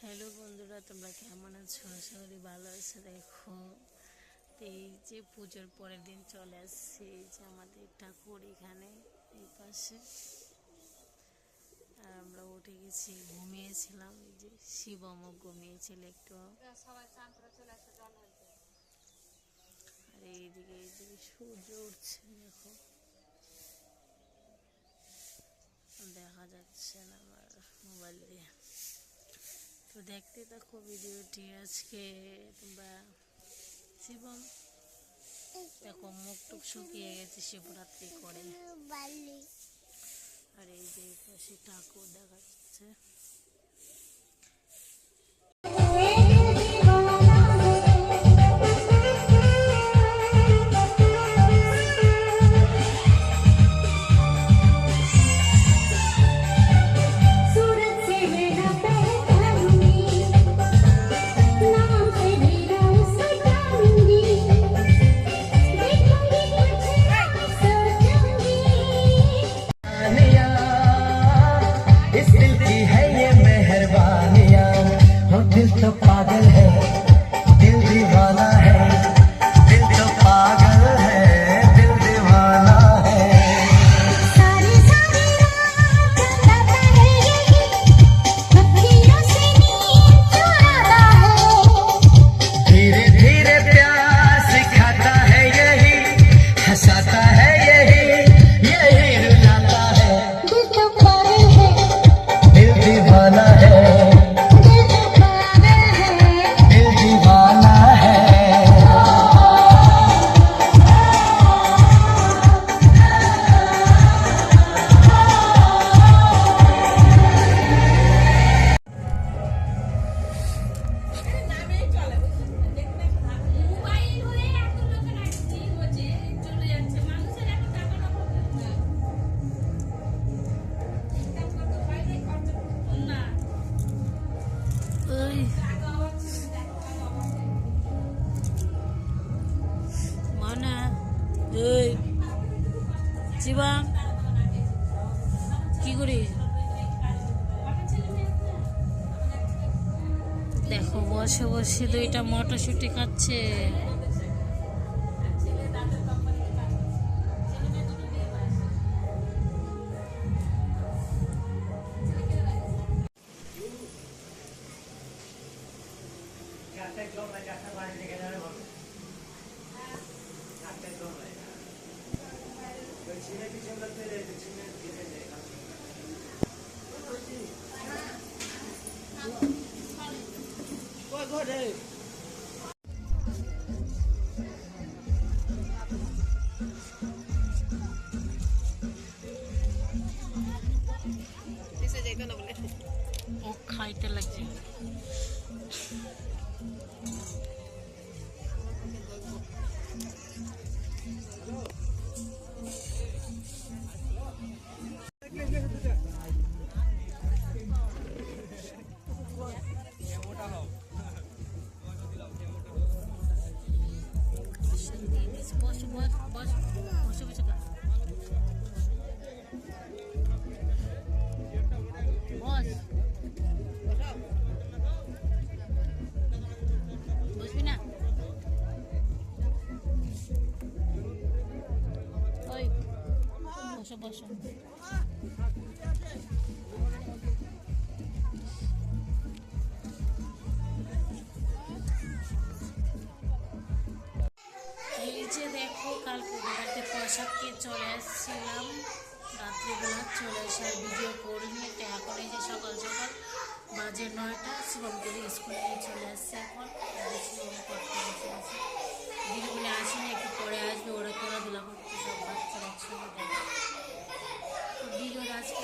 Hello বন্ধুরা, তোমরা কেমন আছো? আশা করি ভালো আছো। দেখো, তো এই যে পুজোর পরের দিন চলে আসছে, এই যে আমাদের ঠাকুর এখানে এই পাশে, আর আমরা উঠে গেছি, ঘুমিয়েছিলাম। এই যে শিবমও ঘুমিয়েছিল একটু, আর এইদিকে সূর্য উঠছে, দেখো দেখা যাচ্ছে না আমার মোবাইল দিয়ে। তো দেখতে থাকো ভিডিওটি। আজকে তোমরা শিবম দেখো মুখ টুক শুকিয়ে গেছে শিবরাত্রি করে, আর এই যে পাশে ঠাকুর দেখা যাচ্ছে। दिल तो पागल है, दिल दीवाना है, दिल तो पागल है, दिल दीवाना है। सारी सारी रात जगाता है यही, अखियों से नींद चुराता है। धीरे धीरे प्यार सिखाता है यही, हंसाता है यही, यही रुलाता है। दिल तो पागल है, दिल दीवाना है। শিবম কি করিস? দেখো বসে বসে দুইটা মটরশুঁটি খাচ্ছে। ও খাইতে লাগছে। বুঝবি না? ওই বসো বসো। এই যে দেখো, কালকে বেড়াতে পোশাক কিনে চলে এসেছিলাম, রাত্রিবেলা চলে এসে আর ভিডিও করিনি। তো এখন এই যে সকাল সকাল বাজে 9টা, শিবমকে স্কুলে নিয়ে চলে আসছে। এখন শিবম পড়তে বসে আছে, দিদিগুলি আসেনি, একটু পরে আসবে। ওরা খেলাধুলা করতে সব বাচ্চারা একসঙ্গে। তো ভিডিওর আজকে